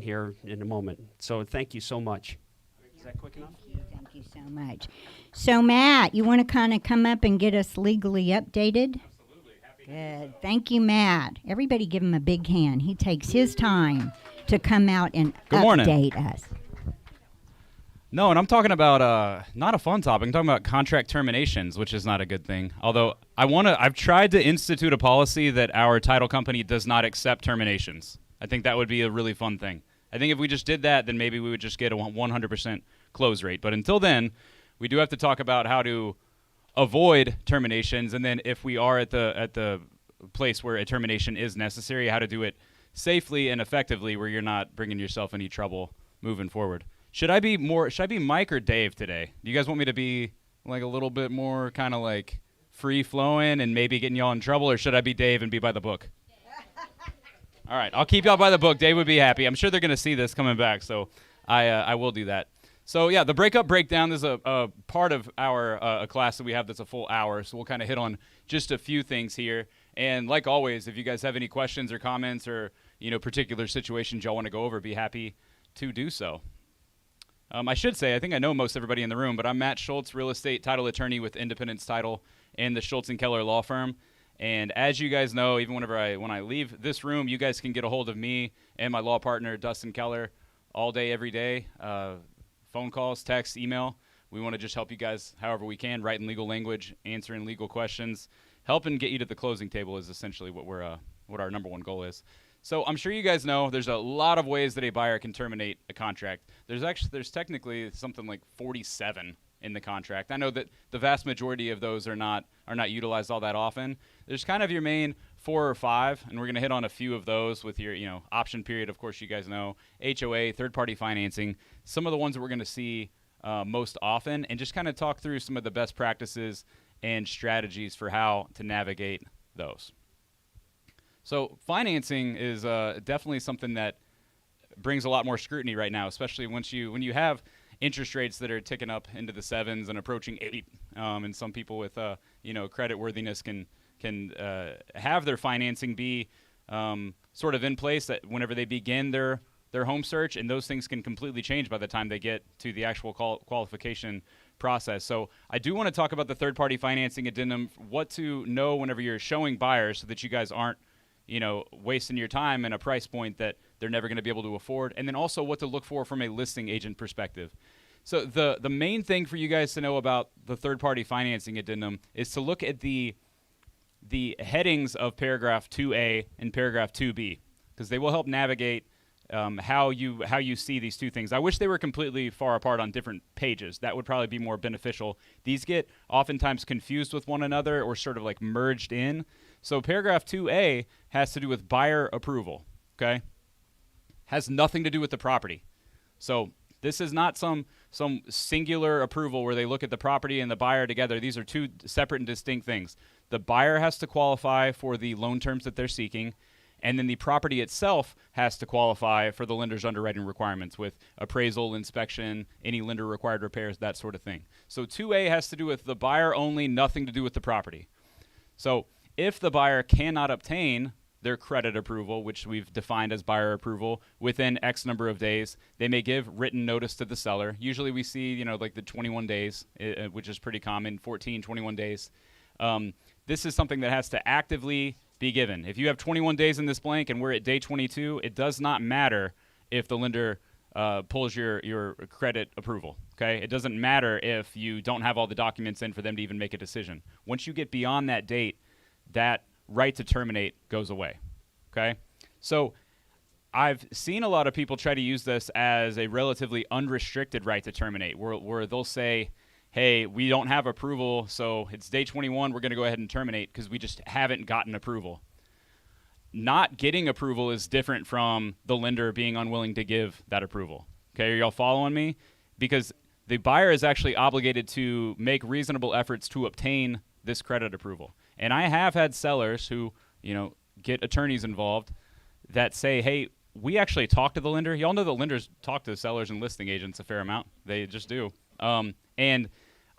here in a moment. So thank you so much. Is that quick enough? Thank you so much. So, Matt, you want to kind of come up and get us legally updated? Absolutely. Happy Good. Thank you, Matt. Everybody give him a big hand. He takes his time to come out and Good morning. update us. No, and I'm talking about not a fun topic. I'm talking about contract terminations, which is not a good thing. Although I've tried to institute a policy that our title company does not accept terminations. I think that would be a really fun thing. I think if we just did that, then maybe we would just get a 100% close rate. But until then, we do have to talk about how to avoid terminations, and then if we are at the place where a termination is necessary, how to do it safely and effectively, where you're not bringing yourself any trouble moving forward. Should I be Mike or Dave today? Do you guys want me to be like a little bit more kind of like free flowing and maybe getting y'all in trouble, or should I be Dave and be by the book? All right, I'll keep y'all by the book. Dave would be happy. I'm sure they're going to see this coming back, so I will do that. So yeah, the breakup breakdown is a part of our a class that we have that's a full hour, so we'll kind of hit on just a few things here. And like always, if you guys have any questions or comments or particular situations y'all want to go over, be happy to do so. I should say, I think I know most everybody in the room, but I'm Matt Schultz, real estate title attorney with Independence Title and the Schultz & Keller Law Firm. And as you guys know, even when I leave this room, you guys can get a hold of me and my law partner, Dustin Keller, all day, every day. Phone calls, text, email. We want to just help you guys however we can, write in legal language, answering legal questions, helping get you to the closing table is essentially what our number one goal is. So I'm sure you guys know there's a lot of ways that a buyer can terminate a contract. There's technically something like 47 in the contract. I know that the vast majority of those are not utilized all that often. There's kind of your main 4 or 5, and we're going to hit on a few of those with your option period. Of course, you guys know HOA, third-party financing, some of the ones that we're going to see most often, and just kind of talk through some of the best practices and strategies for how to navigate those. So financing is definitely something that brings a lot more scrutiny right now, especially when you have interest rates that are ticking up into the 7s and approaching 8, and some people with credit worthiness can have their financing be sort of in place that whenever they begin their home search, and those things can completely change by the time they get to the actual qualification process. So I do want to talk about the third-party financing addendum, what to know whenever you're showing buyers so that you guys aren't wasting your time in a price point that they're never going to be able to afford, and then also what to look for from a listing agent perspective. So the main thing for you guys to know about the third-party financing addendum is to look at the headings of paragraph 2A and paragraph 2B, because they will help navigate how you see these two things. I wish they were completely far apart on different pages. That would probably be more beneficial. These get oftentimes confused with one another or sort of like merged in. So paragraph 2A has to do with buyer approval, okay? Has nothing to do with the property. So this is not some singular approval where they look at the property and the buyer together. These are two separate and distinct things. The buyer has to qualify for the loan terms that they're seeking, and then the property itself has to qualify for the lender's underwriting requirements with appraisal, inspection, any lender-required repairs, that sort of thing. So 2A has to do with the buyer only, nothing to do with the property. So if the buyer cannot obtain their credit approval, which we've defined as buyer approval, within X number of days, they may give written notice to the seller. Usually we see, like the 21 days, which is pretty common, 14, 21 days. This is something that has to actively be given. If you have 21 days in this blank and we're at day 22, it does not matter if the lender pulls your credit approval, okay? It doesn't matter if you don't have all the documents in for them to even make a decision. Once you get beyond that date, that right to terminate goes away, okay? So I've seen a lot of people try to use this as a relatively unrestricted right to terminate, where they'll say, hey, we don't have approval, so it's day 21, we're going to go ahead and terminate because we just haven't gotten approval. Not getting approval is different from the lender being unwilling to give that approval. Okay, are y'all following me? Because the buyer is actually obligated to make reasonable efforts to obtain this credit approval. And I have had sellers who, get attorneys involved that say, hey, we actually talked to the lender. Y'all know that lenders talk to sellers and listing agents a fair amount. They just do. And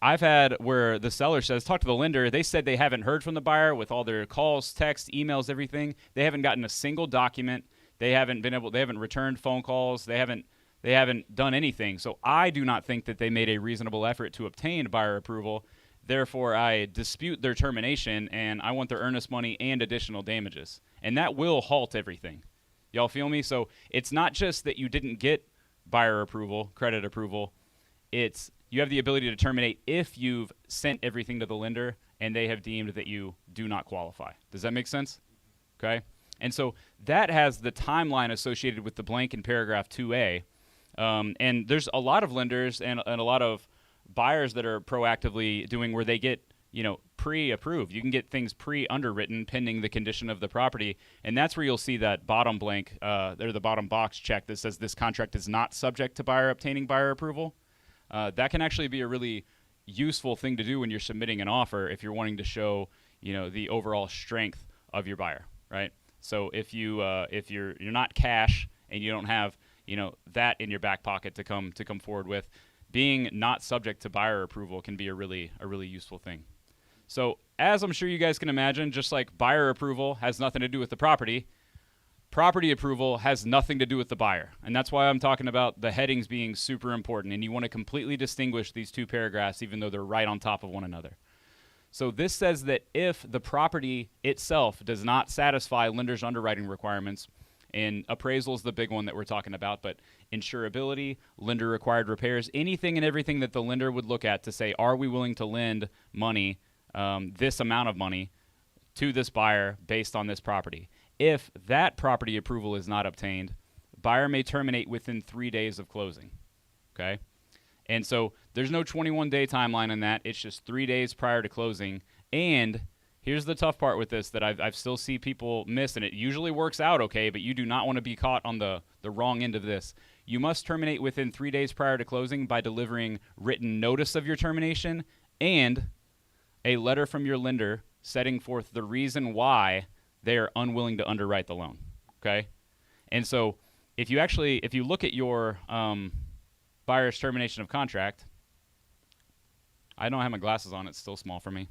I've had where the seller says, talk to the lender. They said they haven't heard from the buyer with all their calls, texts, emails, everything. They haven't gotten a single document. They haven't returned phone calls. They haven't done anything. So I do not think that they made a reasonable effort to obtain buyer approval. Therefore, I dispute their termination, and I want their earnest money and additional damages. And that will halt everything. Y'all feel me? So it's not just that you didn't get buyer approval, credit approval. It's you have the ability to terminate if you've sent everything to the lender and they have deemed that you do not qualify. Does that make sense? Okay. And so that has the timeline associated with the blank in paragraph 2A. And there's a lot of lenders and a lot of buyers that are proactively doing where they get, pre-approved. You can get things pre-underwritten pending the condition of the property. And that's where you'll see that bottom blank, or the bottom box check that says this contract is not subject to buyer obtaining buyer approval. That can actually be a really useful thing to do when you're submitting an offer if you're wanting to show, the overall strength of your buyer, right? So if you're not cash and you don't have, that in your back pocket to come forward with, being not subject to buyer approval can be a really useful thing. So as I'm sure you guys can imagine, just like buyer approval has nothing to do with the property approval has nothing to do with the buyer. And that's why I'm talking about the headings being super important. And you want to completely distinguish these two paragraphs even though they're right on top of one another. So this says that if the property itself does not satisfy lender's underwriting requirements, and appraisal is the big one that we're talking about, but insurability, lender required repairs, anything and everything that the lender would look at to say, are we willing to lend money, this amount of money to this buyer based on this property? If that property approval is not obtained, buyer may terminate within 3 days of closing, okay? And so there's no 21-day timeline on that. It's just 3 days prior to closing. And here's the tough part with this that I've still see people miss, and it usually works out okay, but you do not want to be caught on the wrong end of this. You must terminate within 3 days prior to closing by delivering written notice of your termination and a letter from your lender setting forth the reason why they are unwilling to underwrite the loan, okay? And so if you look at your buyer's termination of contract, I don't have my glasses on, it's still small for me.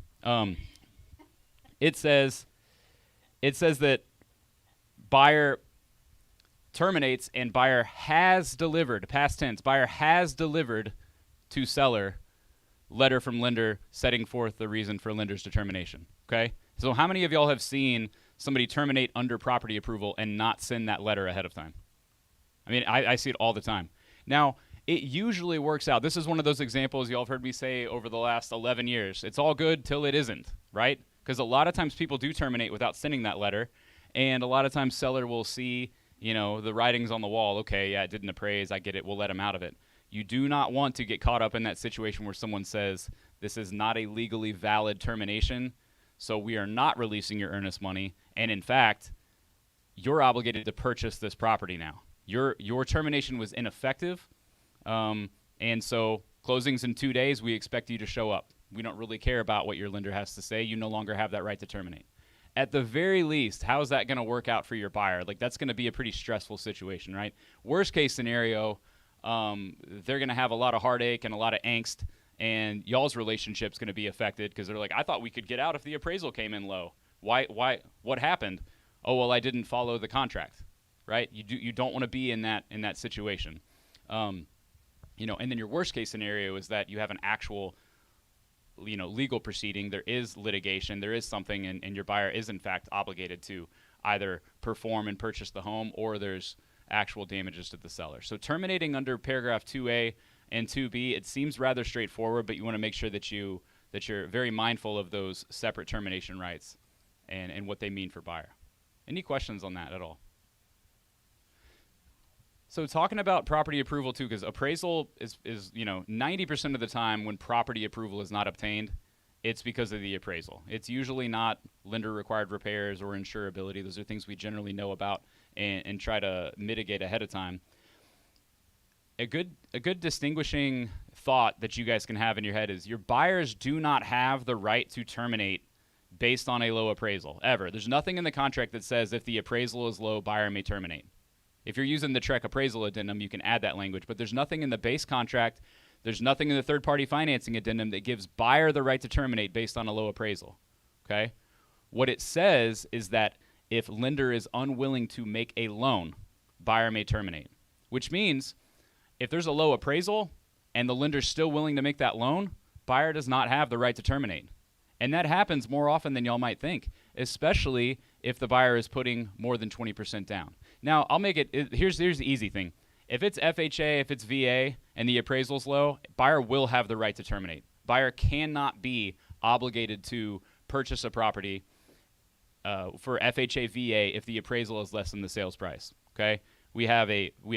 It says that buyer terminates and buyer has delivered, past tense, buyer has delivered to seller letter from lender setting forth the reason for lender's determination, okay? So how many of y'all have seen somebody terminate under property approval and not send that letter ahead of time? I mean, I see it all the time. Now, it usually works out. This is one of those examples y'all have heard me say over the last 11 years. It's all good till it isn't, right? Because a lot of times people do terminate without sending that letter, and a lot of times seller will see, the writings on the wall. Okay, yeah, it didn't appraise. I get it. We'll let him out of it. You do not want to get caught up in that situation where someone says, this is not a legally valid termination, so we are not releasing your earnest money, and in fact, you're obligated to purchase this property now. Your termination was ineffective, and so closing's in 2 days. We expect you to show up. We don't really care about what your lender has to say. You no longer have that right to terminate. At the very least, how is that going to work out for your buyer? Like, that's going to be a pretty stressful situation, right? Worst case scenario, they're going to have a lot of heartache and a lot of angst, and y'all's relationship's going to be affected because they're like, I thought we could get out if the appraisal came in low. Why? What happened? Oh, well, I didn't follow the contract, right? You don't want to be in that situation. And then your worst case scenario is that you have an actual, legal proceeding. There is litigation. There is something, and your buyer is in fact obligated to either perform and purchase the home, or there's actual damages to the seller. So terminating under paragraph 2A and 2B, it seems rather straightforward, but you want to make sure that you're very mindful of those separate termination rights and what they mean for buyer. Any questions on that at all? So talking about property approval too, because appraisal is 90% of the time when property approval is not obtained, it's because of the appraisal. It's usually not lender required repairs or insurability. Those are things we generally know about and try to mitigate ahead of time. A good distinguishing thought that you guys can have in your head is your buyers do not have the right to terminate based on a low appraisal, ever. There's nothing in the contract that says if the appraisal is low, buyer may terminate. If you're using the TREC appraisal addendum, you can add that language, but there's nothing in the base contract, there's nothing in the third-party financing addendum that gives buyer the right to terminate based on a low appraisal, okay? What it says is that if lender is unwilling to make a loan, buyer may terminate, which means if there's a low appraisal and the lender's still willing to make that loan, buyer does not have the right to terminate. And that happens more often than y'all might think, especially if the buyer is putting more than 20% down. Now, I'll make here's the easy thing. If it's FHA, if it's VA, and the appraisal's low, buyer will have the right to terminate. Buyer cannot be obligated to purchase a property for FHA, VA if the appraisal is less than the sales price. Okay, we have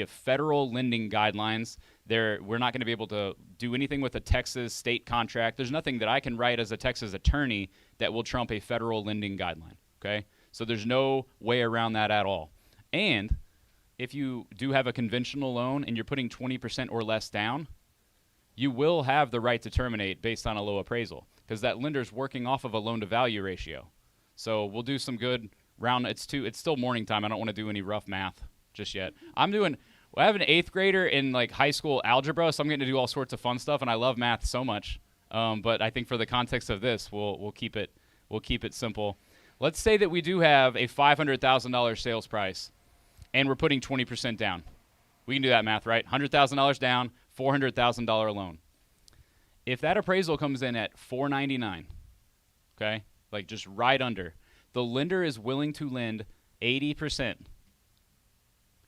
federal lending guidelines. We're not going to be able to do anything with a Texas state contract. There's nothing that I can write as a Texas attorney that will trump a federal lending guideline. Okay, so there's no way around that at all. And if you do have a conventional loan and you're putting 20% or less down, you will have the right to terminate based on a low appraisal because that lender's working off of a loan-to-value ratio. So we'll do some good round. It's still morning time. I don't want to do any rough math just yet. I have an 8th grader in like high school algebra, so I'm getting to do all sorts of fun stuff, and I love math so much. But I think for the context of this, we'll keep it simple. Let's say that we do have a $500,000 sales price, and we're putting 20% down. We can do that math, right? $100,000 down, $400,000 loan. If that appraisal comes in at $499, okay, like just right under, the lender is willing to lend 80%.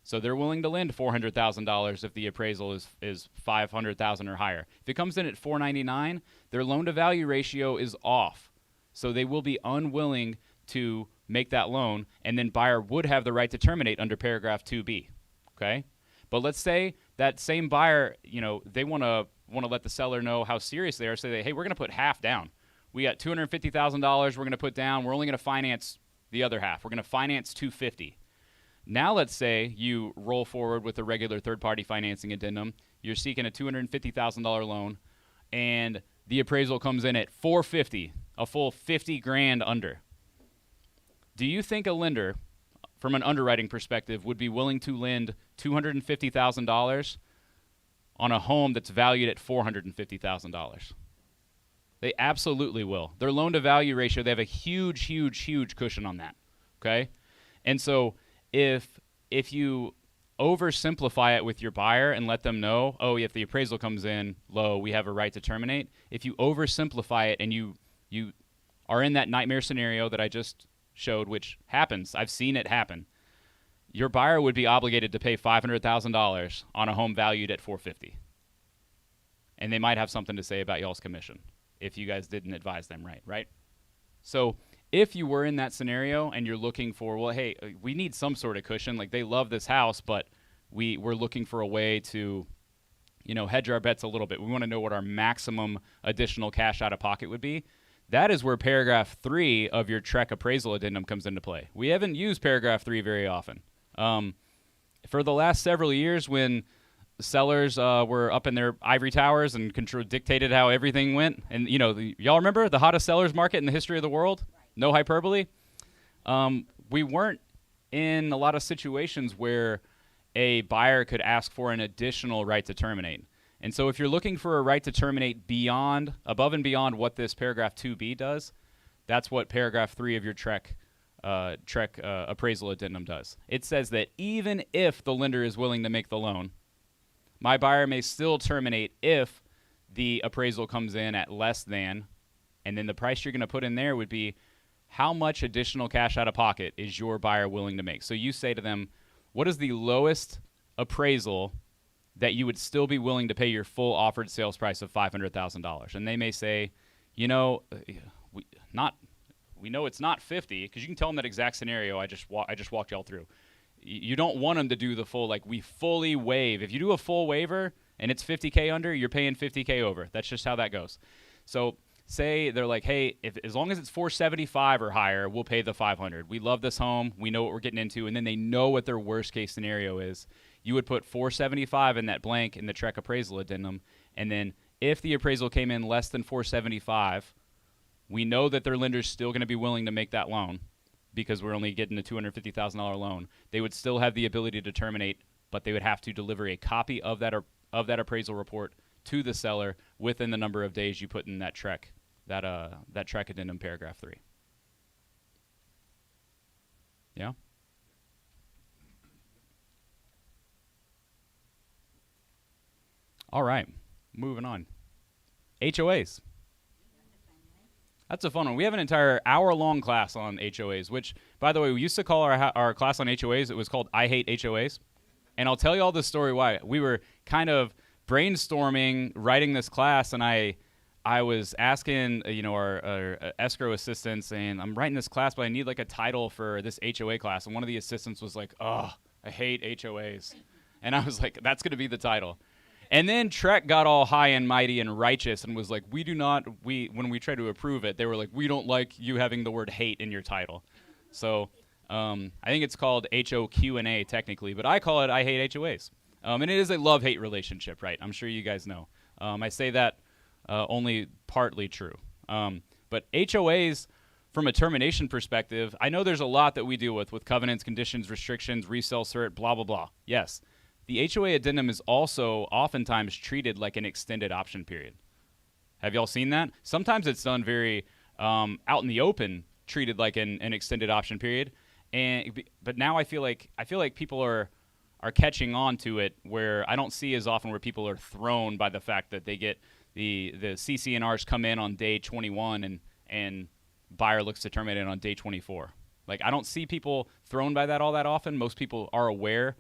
So they're willing to lend $400,000 if the appraisal is $500,000 or higher. If it comes in at $499, their loan-to-value ratio is off. So they will be unwilling to make that loan, and then buyer would have the right to terminate under paragraph 2B. Okay? But let's say that same buyer, they want to let the seller know how serious they are. Say, hey, we're going to put half down. We got $250,000 we're going to put down. We're only going to finance the other half. We're going to finance $250,000. Now let's say you roll forward with a regular third-party financing addendum. You're seeking a $250,000 loan, and the appraisal comes in at $450,000, a full $50,000 under. Do you think a lender, from an underwriting perspective, would be willing to lend $250,000 on a home that's valued at $450,000? They absolutely will. Their loan-to-value ratio, they have a huge, huge, huge cushion on that. Okay, and so if you oversimplify it with your buyer and let them know, oh, if the appraisal comes in low, we have a right to terminate. If you oversimplify it and you are in that nightmare scenario that I just showed, which happens, I've seen it happen, your buyer would be obligated to pay $500,000 on a home valued at $450,000. And they might have something to say about y'all's commission if you guys didn't advise them right? So if you were in that scenario and you're looking for, well, hey, we need some sort of cushion, like they love this house, but we're looking for a way to, hedge our bets a little bit. We want to know what our maximum additional cash out of pocket would be. That is where paragraph 3 of your TREC appraisal addendum comes into play. We haven't used paragraph 3 very often. For the last several years when sellers were up in their ivory towers and dictated how everything went, and y'all remember the hottest sellers market in the history of the world? No hyperbole. We weren't in a lot of situations where a buyer could ask for an additional right to terminate. And so if you're looking for a right to terminate above and beyond what this paragraph 2B does, that's what paragraph 3 of your TREC appraisal addendum does. It says that even if the lender is willing to make the loan, my buyer may still terminate if the appraisal comes in at less than, and then the price you're going to put in there would be how much additional cash out of pocket is your buyer willing to make. So you say to them, what is the lowest appraisal that you would still be willing to pay your full offered sales price of $500,000? And they may say, we know it's not 50, because you can tell them that exact scenario I just walked y'all through. You don't want them to do the full, we fully waive. If you do a full waiver and it's $50K under, you're paying $50K over. That's just how that goes. So say they're like, hey, as long as it's $475 or higher, we'll pay the $500. We love this home. We know what we're getting into. And then they know what their worst case scenario is. You would put $475 in that blank in the TREC appraisal addendum. And then if the appraisal came in less than $475, we know that their lender's still going to be willing to make that loan because we're only getting a $250,000 loan. They would still have the ability to terminate, but they would have to deliver a copy of that appraisal report to the seller within the number of days you put in that TREC, that TREC addendum paragraph 3. Yeah? All right, moving on. HOAs. That's a fun one. We have an entire hour-long class on HOAs, which, by the way, we used to call our class on HOAs, it was called I Hate HOAs. And I'll tell you all this story why. We were kind of brainstorming, writing this class, and I was asking, our escrow assistants, and I'm writing this class, but I need like a title for this HOA class. And one of the assistants was like, "Oh, I hate HOAs," and I was like, "That's going to be the title." And then Trek got all high and mighty and righteous and was like, when we tried to approve it, they were like, "We don't like you having the word hate in your title." So I think it's called HOQ&A technically, but I call it I Hate HOAs. And it is a love-hate relationship, right? I'm sure you guys know. I say that only partly true. But HOAs, from a termination perspective, I know there's a lot that we deal with covenants, conditions, restrictions, resale cert, blah, blah, blah. Yes. The HOA addendum is also oftentimes treated like an extended option period. Have y'all seen that? Sometimes it's done very out in the open, treated like an extended option period. But now I feel like people are catching on to it, where I don't see as often where people are thrown by the fact that they get the CC&Rs come in on day 21 and buyer looks to terminate it on day 24. Like, I don't see people thrown by that all that often. Most people are aware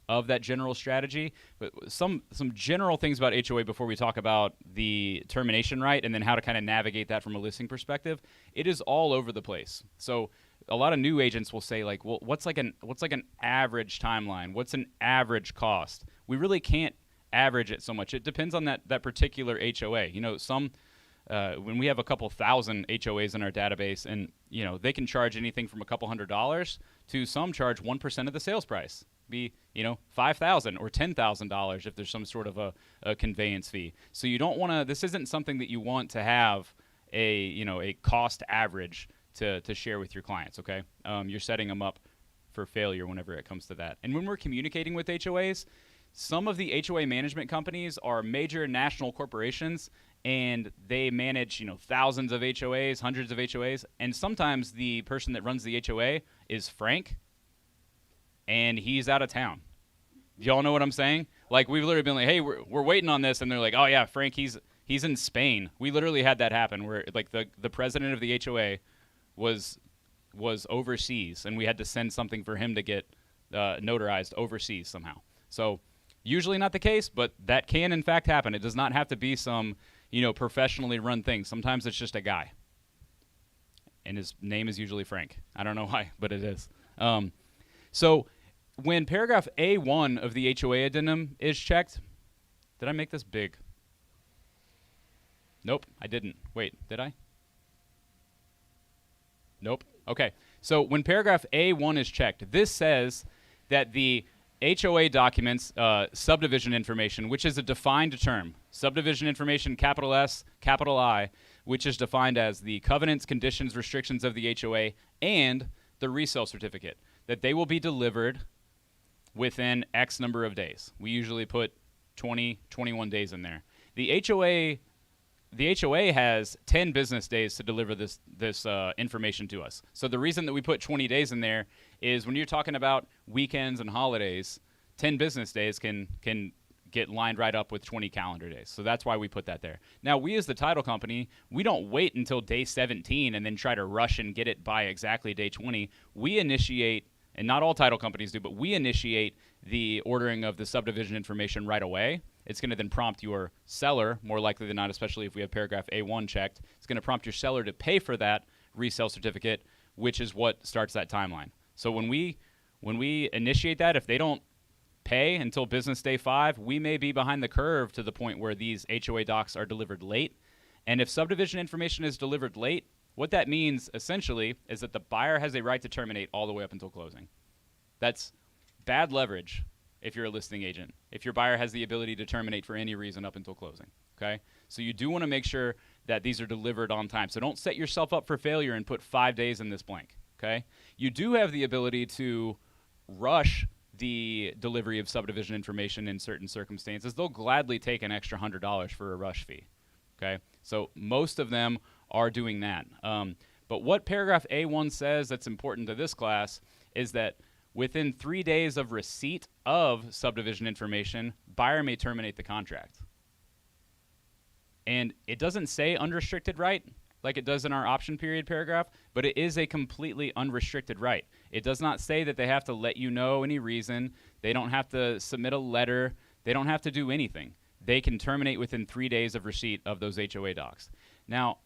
of that general strategy, but some general things about HOA before we talk about the termination right and then how to kind of navigate that from a listing perspective. It is all over the place. So a lot of new agents will say, like, well, what's like an average timeline? What's an average cost? We really can't average it so much. It depends on that particular HOA. When we have a couple thousand HOAs in our database, and they can charge anything from a couple $100s to some charge 1% of the sales price. Be $5,000 or $10,000 if there's some sort of a conveyance fee. So you don't want to. This isn't something that you want to have a cost average to share with your clients. Okay, you're setting them up for failure whenever it comes to that. And when we're communicating with HOAs, some of the HOA management companies are major national corporations, and they manage thousands of HOAs, hundreds of HOAs, and sometimes the person that runs the HOA is Frank, and he's out of town. Y'all know what I'm saying? Like, we've literally been like, "Hey, we're waiting on this," and they're like, "Oh yeah, Frank, he's in Spain." We literally had that happen where like the president of the HOA was overseas, and we had to send something for him to get notarized overseas somehow. So usually not the case, but that can in fact happen. It does not have to be some professionally run thing. Sometimes it's just a guy, and his name is usually Frank. I don't know why, but it is. So when paragraph A1 of the HOA addendum is checked, did I make this big? Nope, I didn't. Wait, did I? Nope. Okay. So when paragraph A1 is checked, this says that the HOA documents subdivision information, which is a defined term, subdivision information, capital S, capital I, which is defined as the covenants, conditions, restrictions of the HOA, and the resale certificate, that they will be delivered within X number of days. We usually put 20, 21 days in there. The HOA has 10 business days to deliver this information to us. So the reason that we put 20 days in there is when you're talking about weekends and holidays, 10 business days can get lined right up with 20 calendar days. So that's why we put that there. Now, we as the title company, we don't wait until day 17 and then try to rush and get it by exactly day 20. We initiate, and not all title companies do, but we initiate the ordering of the subdivision information right away. It's going to then prompt your seller, more likely than not, especially if we have paragraph A1 checked, it's going to prompt your seller to pay for that resale certificate, which is what starts that timeline. So when we initiate that, if they don't pay until business day 5, we may be behind the curve to the point where these HOA docs are delivered late. And if subdivision information is delivered late, what that means essentially is that the buyer has a right to terminate all the way up until closing. That's bad leverage if you're a listing agent, if your buyer has the ability to terminate for any reason up until closing, okay? So you do want to make sure that these are delivered on time. So don't set yourself up for failure and put 5 days in this blank, okay? You do have the ability to rush the delivery of subdivision information in certain circumstances. They'll gladly take an extra $100 for a rush fee, okay? So most of them are doing that. But what paragraph A1 says that's important to this class is that within 3 days of receipt of subdivision information, buyer may terminate the contract. And it doesn't say unrestricted right like it does in our option period paragraph, but it is a completely unrestricted right. It does not say that they have to let you know any reason. They don't have to submit a letter. They don't have to do anything. They can terminate within 3 days of receipt of those HOA docs. Now,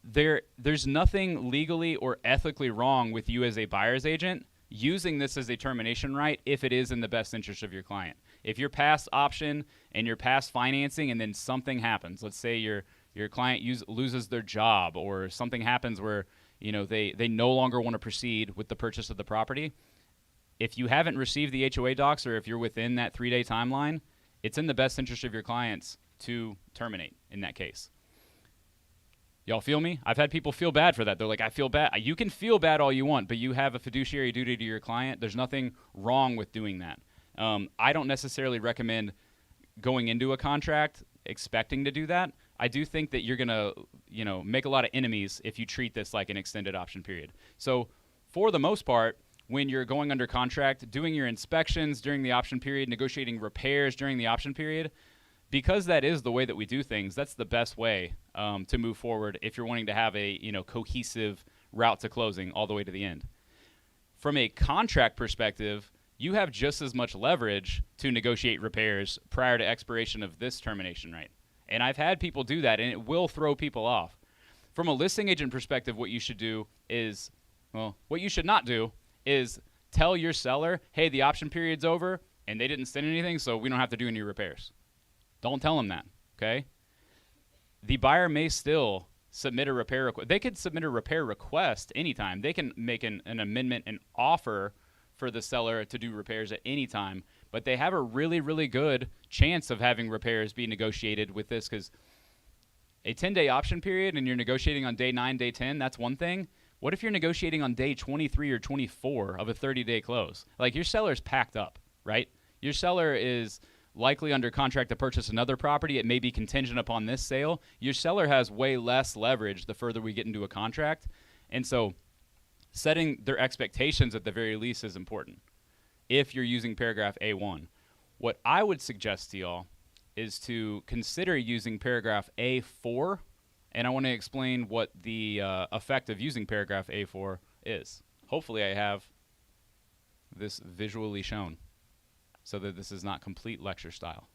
there's nothing legally or ethically wrong with you as a buyer's agent using this as a termination right if it is in the best interest of your client. If you're past option and you're past financing and then something happens, let's say your client loses their job or something happens where they no longer want to proceed with the purchase of the property, if you haven't received the HOA docs or if you're within that 3-day timeline, it's in the best interest of your clients to terminate in that case. Y'all feel me? I've had people feel bad for that. They're like, I feel bad. You can feel bad all you want, but you have a fiduciary duty to your client. There's nothing wrong with doing that. I don't necessarily recommend going into a contract expecting to do that. I do think that you're going to, make a lot of enemies if you treat this like an extended option period. So for the most part, when you're going under contract, doing your inspections during the option period, negotiating repairs during the option period, because that is the way that we do things, that's the best way to move forward if you're wanting to have a cohesive route to closing all the way to the end. From a contract perspective, you have just as much leverage to negotiate repairs prior to expiration of this termination right. And I've had people do that, and it will throw people off. From a listing agent perspective, what you should not do is tell your seller, hey, the option period's over, and they didn't send anything, so we don't have to do any repairs. Don't tell them that, okay? The buyer may still submit a repair request. They could submit a repair request anytime. They can make an amendment and offer for the seller to do repairs at any time, but they have a really, really good chance of having repairs be negotiated with this, because a 10-day option period and you're negotiating on day 9, day 10, that's one thing. What if you're negotiating on day 23 or 24 of a 30-day close? Like, your seller's packed up, right? Your seller is likely under contract to purchase another property. It may be contingent upon this sale. Your seller has way less leverage the further we get into a contract. And so setting their expectations at the very least is important if you're using paragraph A1. What I would suggest to y'all is to consider using paragraph A4, and I want to explain what the effect of using paragraph A4 is. Hopefully I have this visually shown so that this is not complete lecture style.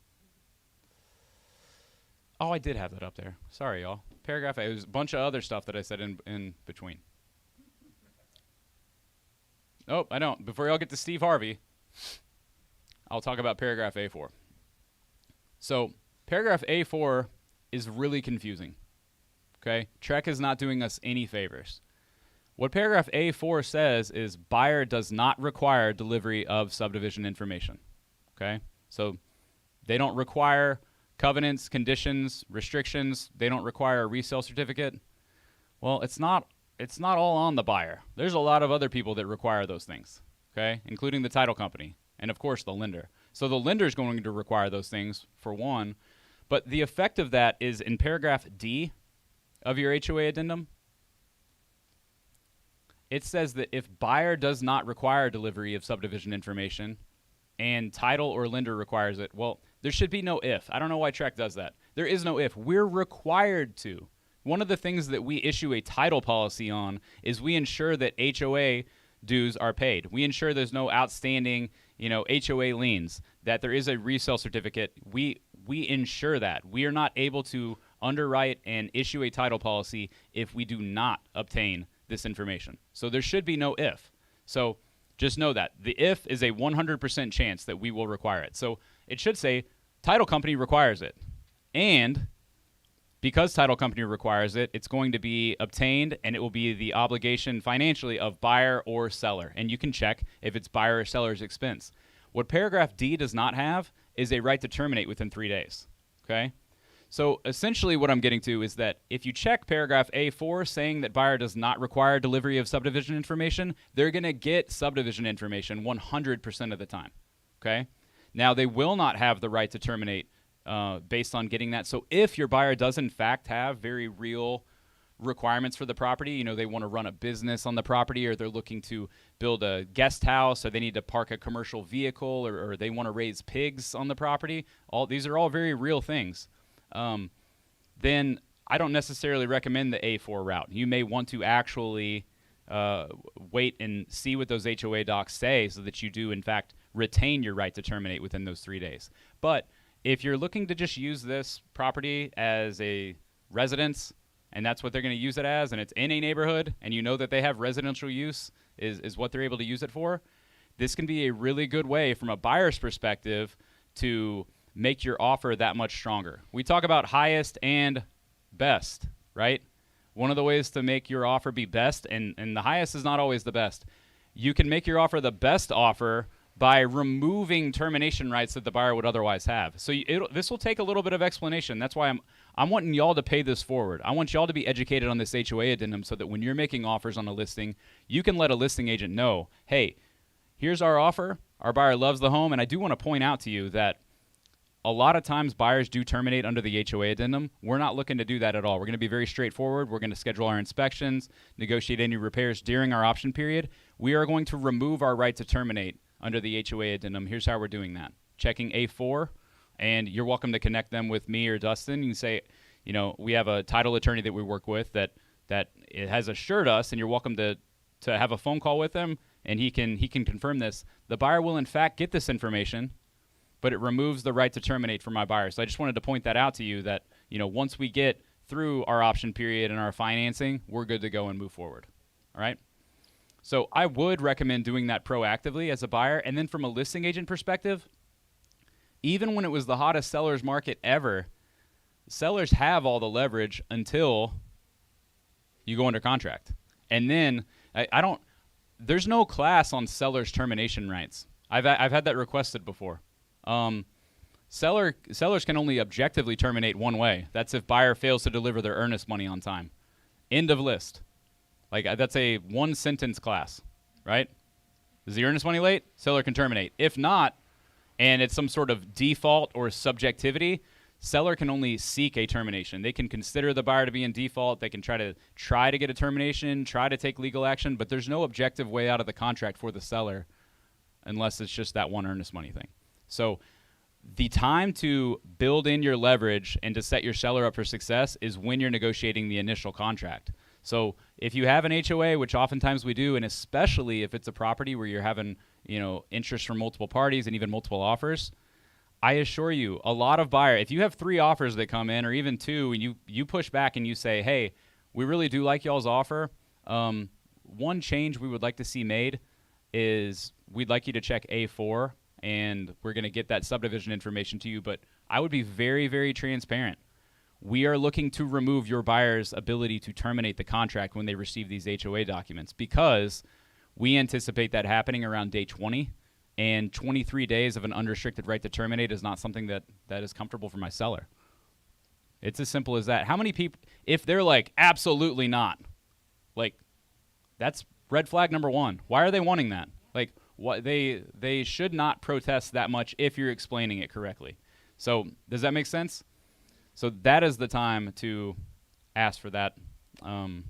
Oh, I did have that up there. Sorry, y'all. Paragraph A. There's a bunch of other stuff that I said in between. Nope, I don't. Before y'all get to Steve Harvey, I'll talk about paragraph A4. So paragraph A4 is really confusing. Okay? Trek is not doing us any favors. What paragraph A4 says is buyer does not require delivery of subdivision information. Okay? So they don't require covenants, conditions, restrictions. They don't require a resale certificate. Well, it's not all on the buyer. There's a lot of other people that require those things, okay, including the title company and, of course, the lender. So the lender is going to require those things, for one. But the effect of that is in paragraph D of your HOA addendum, it says that if buyer does not require delivery of subdivision information and title or lender requires it, well, there should be no if. I don't know why Trek does that. There is no if. We're required to. One of the things that we issue a title policy on is we ensure that HOA dues are paid. We ensure there's no outstanding, HOA liens, that there is a resale certificate. We ensure that. We are not able to underwrite and issue a title policy if we do not obtain this information. So there should be no if. So just know that. The if is a 100% chance that we will require it. So it should say title company requires it. And because title company requires it, it's going to be obtained, and it will be the obligation financially of buyer or seller. And you can check if it's buyer or seller's expense. What paragraph D does not have is a right to terminate within 3 days. Okay? So essentially what I'm getting to is that if you check paragraph A4 saying that buyer does not require delivery of subdivision information, they're going to get subdivision information 100% of the time. Okay? Now, they will not have the right to terminate based on getting that. So if your buyer does in fact have very real requirements for the property, they want to run a business on the property, or they're looking to build a guest house, or they need to park a commercial vehicle, or they want to raise pigs on the property, these are all very real things. then I don't necessarily recommend the A4 route. You may want to actually wait and see what those HOA docs say so that you do, in fact, retain your right to terminate within those 3 days. But if you're looking to just use this property as a residence, and that's what they're going to use it as, and it's in a neighborhood, and you know that they have residential use is what they're able to use it for, this can be a really good way from a buyer's perspective to make your offer that much stronger. We talk about highest and best, right? One of the ways to make your offer be best, and the highest is not always the best. You can make your offer the best offer by removing termination rights that the buyer would otherwise have. So this will take a little bit of explanation. That's why I'm wanting y'all to pay this forward. I want y'all to be educated on this HOA addendum so that when you're making offers on a listing, you can let a listing agent know, hey, here's our offer. Our buyer loves the home. And I do want to point out to you that a lot of times buyers do terminate under the HOA addendum. We're not looking to do that at all. We're going to be very straightforward. We're going to schedule our inspections, negotiate any repairs during our option period. We are going to remove our right to terminate under the HOA addendum. Here's how we're doing that. Checking A4, and you're welcome to connect them with me or Dustin. You can say, you know, we have a title attorney that we work with that it has assured us, and you're welcome to have a phone call with him, and he can confirm this. The buyer will in fact get this information, but it removes the right to terminate for my buyer. So I just wanted to point that out to you that, you know, once we get through our option period and our financing, we're good to go and move forward. All right? So I would recommend doing that proactively as a buyer. And then from a listing agent perspective, even when it was the hottest seller's market ever, sellers have all the leverage until you go under contract. And then there's no class on seller's termination rights. I've had that requested before. Sellers can only objectively terminate one way. That's if buyer fails to deliver their earnest money on time. End of list. Like that's a one sentence class, right? Is the earnest money late? Seller can terminate. If not, and it's some sort of default or subjectivity, seller can only seek a termination. They can consider the buyer to be in default. They can try to get a termination, try to take legal action, but there's no objective way out of the contract for the seller unless it's just that one earnest money thing. So the time to build in your leverage and to set your seller up for success is when you're negotiating the initial contract. So if you have an HOA, which oftentimes we do, and especially if it's a property where you're having, you know, interest from multiple parties and even multiple offers, I assure you, a lot of buyers, if you have 3 offers that come in or even 2, and you push back and you say, hey, we really do like y'all's offer. One change we would like to see made is we'd like you to check A4, and we're going to get that subdivision information to you. But I would be very, very transparent. We are looking to remove your buyer's ability to terminate the contract when they receive these HOA documents because we anticipate that happening around day 20, and 23 days of an unrestricted right to terminate is not something that is comfortable for my seller. It's as simple as that. How many people, if they're like, absolutely not, like, that's red flag number 1. Why are they wanting that? Like, what they should not protest that much if you're explaining it correctly. So does that make sense? So that is the time to ask for that sort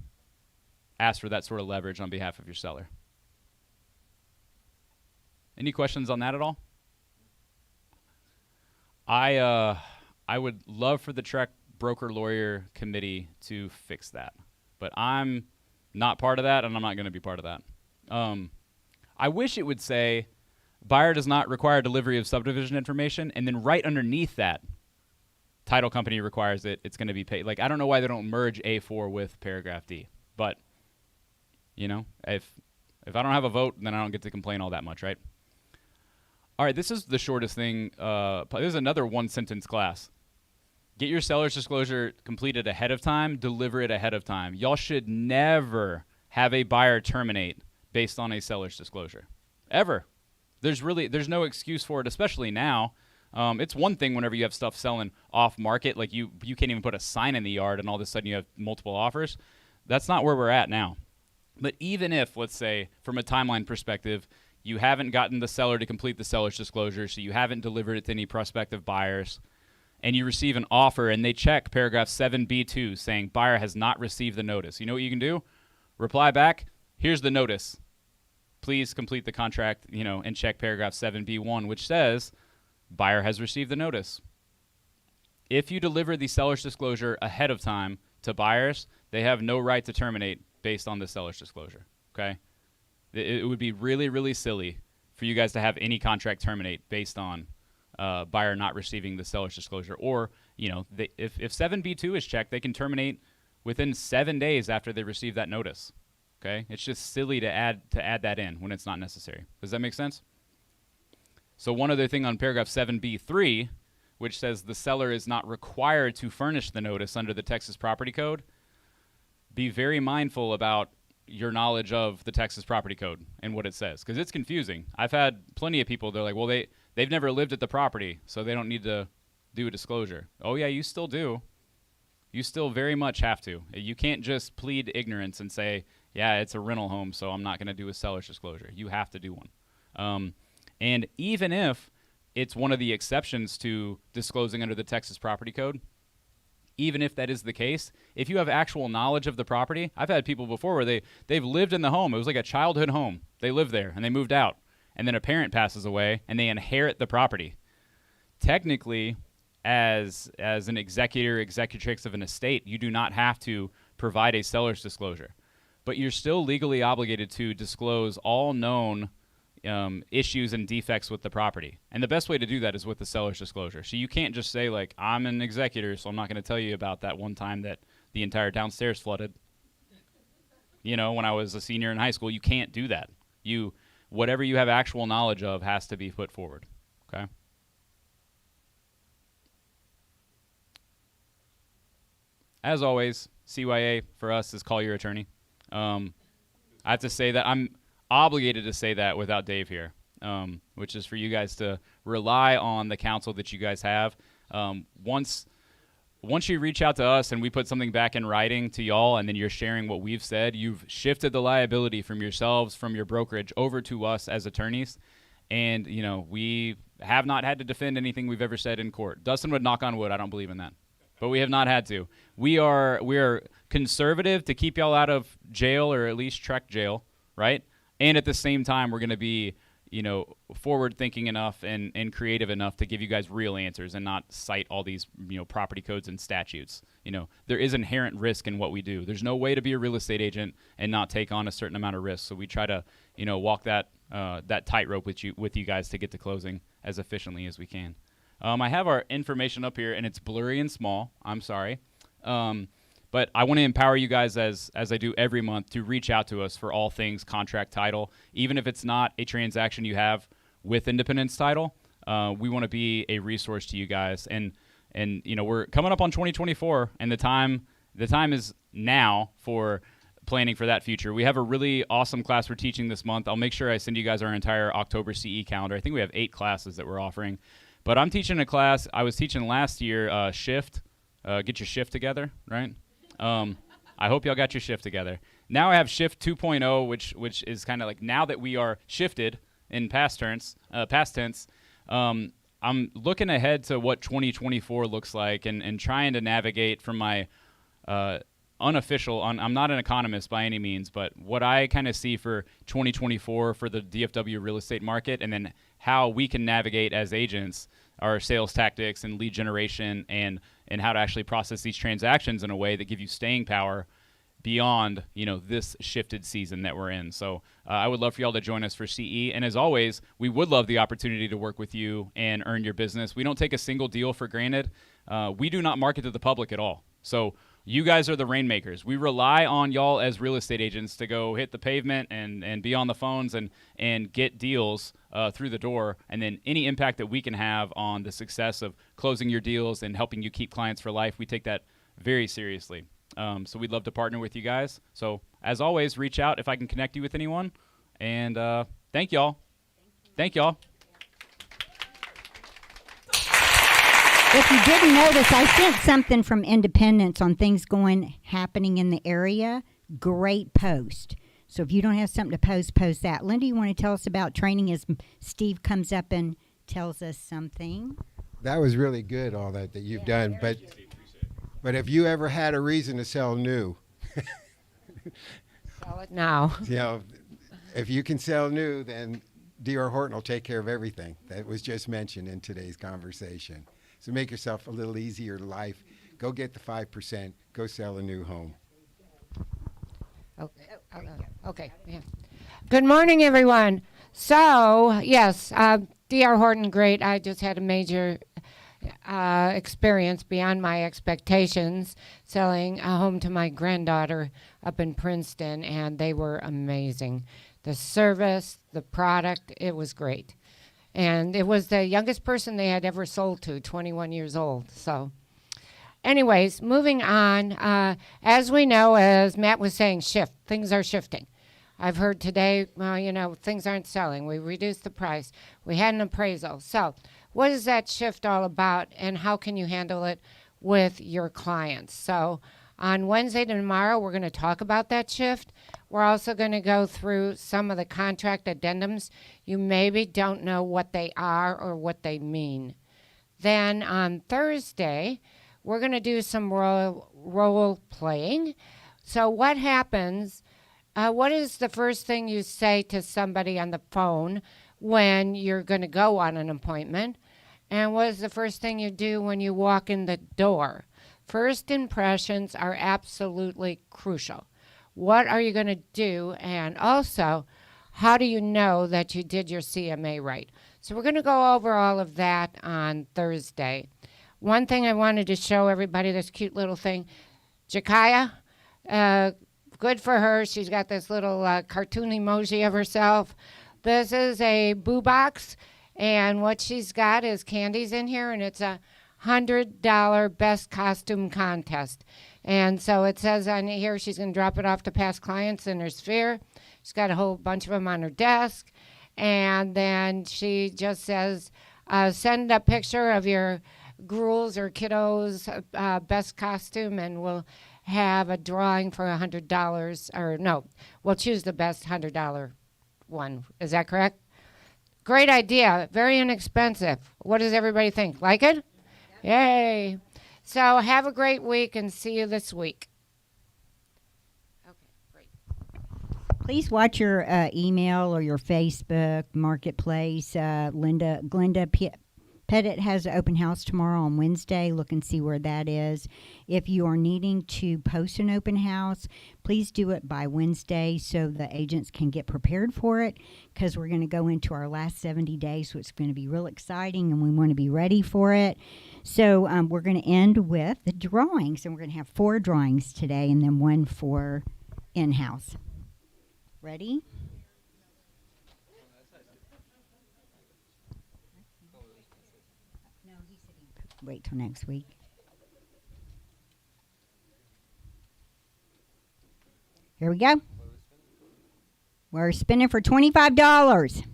of leverage on behalf of your seller. Any questions on that at all? I would love for the Trek Broker Lawyer Committee to fix that, but I'm not part of that, and I'm not going to be part of that. I wish it would say, buyer does not require delivery of subdivision information, and then right underneath that, title company requires it, it's going to be paid. Like, I don't know why they don't merge A4 with paragraph D, but, you know, if I don't have a vote, then I don't get to complain all that much, right? All right, this is the shortest thing. This is another one-sentence class. Get your seller's disclosure completed ahead of time, deliver it ahead of time. Y'all should never have a buyer terminate based on a seller's disclosure, ever. There's no excuse for it, especially now. It's one thing whenever you have stuff selling off market, like you can't even put a sign in the yard and all of a sudden you have multiple offers. That's not where we're at now. But even if, let's say, from a timeline perspective, you haven't gotten the seller to complete the seller's disclosure, so you haven't delivered it to any prospective buyers, and you receive an offer and they check paragraph 7B2 saying buyer has not received the notice. You know what you can do? Reply back, here's the notice. Please complete the contract, and check paragraph 7B1, which says buyer has received the notice. if you deliver the seller's disclosure ahead of time to buyers, they have no right to terminate based on the seller's disclosure, okay? It would be really, really silly for you guys to have any contract terminate based on buyer not receiving the seller's disclosure. Or, if 7B2 is checked, they can terminate within 7 days after they receive that notice, okay? It's just silly to add that in when it's not necessary. Does that make sense? So one other thing on paragraph 7B3, which says the seller is not required to furnish the notice under the Texas Property Code, be very mindful about your knowledge of the Texas Property Code and what it says, because it's confusing. I've had plenty of people, they're like, well, they've never lived at the property, so they don't need to do a disclosure. Oh yeah, you still do. You still very much have to. You can't just plead ignorance and say, yeah, it's a rental home, so I'm not going to do a seller's disclosure. You have to do one. And even if it's one of the exceptions to disclosing under the Texas Property Code, even if that is the case, if you have actual knowledge of the property, I've had people before where they've lived in the home. It was like a childhood home. They lived there and they moved out. And then a parent passes away and they inherit the property. Technically, as an executor, executrix of an estate, you do not have to provide a seller's disclosure. But you're still legally obligated to disclose all known issues and defects with the property. And the best way to do that is with the seller's disclosure. So you can't just say, like, I'm an executor, so I'm not going to tell you about that one time that the entire downstairs flooded. When I was a senior in high school, you can't do that. Whatever you have actual knowledge of has to be put forward, okay? As always, CYA for us is call your attorney. I have to say that I'm obligated to say that without Dave here, which is for you guys to rely on the counsel that you guys have. Once you reach out to us and we put something back in writing to y'all and then you're sharing what we've said, you've shifted the liability from yourselves, from your brokerage, over to us as attorneys. And, we have not had to defend anything we've ever said in court. Dustin would knock on wood. I don't believe in that. But we have not had to. We are conservative to keep y'all out of jail, or at least Trek jail, right? And at the same time, we're going to be, forward-thinking enough and creative enough to give you guys real answers and not cite all these, property codes and statutes. There is inherent risk in what we do. There's no way to be a real estate agent and not take on a certain amount of risk. So we try to, walk that tightrope with you guys to get to closing as efficiently as we can. I have our information up here, and it's blurry and small. I'm sorry. But I want to empower you guys, as I do every month, to reach out to us for all things contract title. Even if it's not a transaction you have with Independence Title, we want to be a resource to you guys. And we're coming up on 2024, and the time is now for planning for that future. We have a really awesome class we're teaching this month. I'll make sure I send you guys our entire October CE calendar. I think we have 8 classes that we're offering. But I'm teaching a class I was teaching last year, Shift. Get your shift together, right? I hope y'all got your shift together. Now I have Shift 2.0, which is kind of like, now that we are shifted in past tense, I'm looking ahead to what 2024 looks like and trying to navigate from my unofficial, I'm not an economist by any means, but what I kind of see for 2024 for the DFW real estate market, and then how we can navigate as agents our sales tactics and lead generation and how to actually process these transactions in a way that give you staying power beyond, this shifted season that we're in. So I would love for y'all to join us for CE. And as always, we would love the opportunity to work with you and earn your business. We don't take a single deal for granted. We do not market to the public at all. So you guys are the rainmakers. We rely on y'all as real estate agents to go hit the pavement and be on the phones and get deals through the door. And then any impact that we can have on the success of closing your deals and helping you keep clients for life, we take that very seriously. So we'd love to partner with you guys. So as always, reach out if I can connect you with anyone. And thank y'all. Thank y'all. If you didn't notice, I sent something from Independence on things happening in the area. Great post. So if you don't have something to post that. Linda, you want to tell us about training as Steve comes up and tells us something? That was really good, all that you've done. But if you ever had a reason to sell new, Sell it now. if you can sell new, then D.R. Horton will take care of everything that was just mentioned in today's conversation. So make yourself a little easier life. Go get the 5%. Go sell a new home. Okay. Okay. Yeah. Good morning, everyone. So, yes, D.R. Horton, great. I just had a major experience beyond my expectations selling a home to my granddaughter up in Princeton, and they were amazing. The service, the product, it was great. And it was the youngest person they had ever sold to, 21 years old. So, anyways, moving on. As we know, as Matt was saying, things are shifting. I've heard today, things aren't selling. We reduced the price. We had an appraisal. So what is that shift all about, and how can you handle it with your clients? So on Wednesday tomorrow, we're going to talk about that shift. We're also going to go through some of the contract addendums. You maybe don't know what they are or what they mean. Then on Thursday, we're going to do some role playing. So what happens? What is the first thing you say to somebody on the phone when you're going to go on an appointment? And what is the first thing you do when you walk in the door? First impressions are absolutely crucial. What are you going to do? And also, how do you know that you did your CMA right? So we're going to go over all of that on Thursday. One thing I wanted to show everybody, this cute little thing. Jakaya, good for her. She's got this little cartoon emoji of herself. This is a boo box, and what she's got is candies in here, and it's a $100 best costume contest. And so it says on here she's going to drop it off to past clients in her sphere. She's got a whole bunch of them on her desk. And then she just says, send a picture of your ghouls or kiddos' best costume, and we'll have a drawing for $100. Or no, we'll choose the best $100 one. Is that correct? Great idea. Very inexpensive. What does everybody think? Like it? Yep. Yay. So have a great week and see you this week. Okay, great. Please watch your email or your Facebook marketplace. Glenda Pettit has an open house tomorrow on Wednesday. Look and see where that is. If you are needing to post an open house, please do it by Wednesday so the agents can get prepared for it, because we're going to go into our last 70 days, so it's going to be real exciting and we want to be ready for it. So we're going to end with the drawings, and we're going to have 4 drawings today and then 1 for in-house. Ready? Wait till next week. Here we go. We're spinning for $25.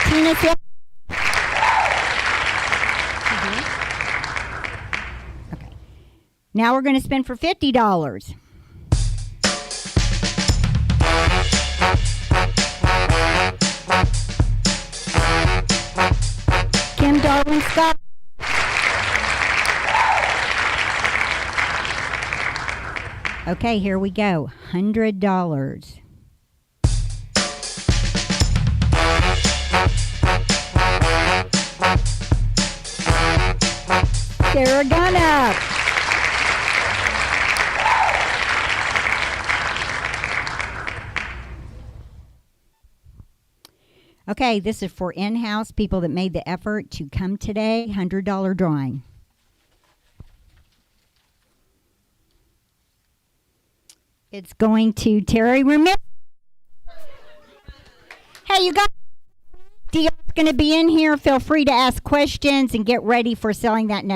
Tina Phil- Okay. Now we're going to spin for $50. Kim Darwin Scott. Okay, here we go. $100. Sarah Gunnup. Okay, this is for in-house people that made the effort to come today. $100 drawing. It's going to Terry Ramirez. Hey, you guys, DR's going to be in here. Feel free to ask questions and get ready for selling that next.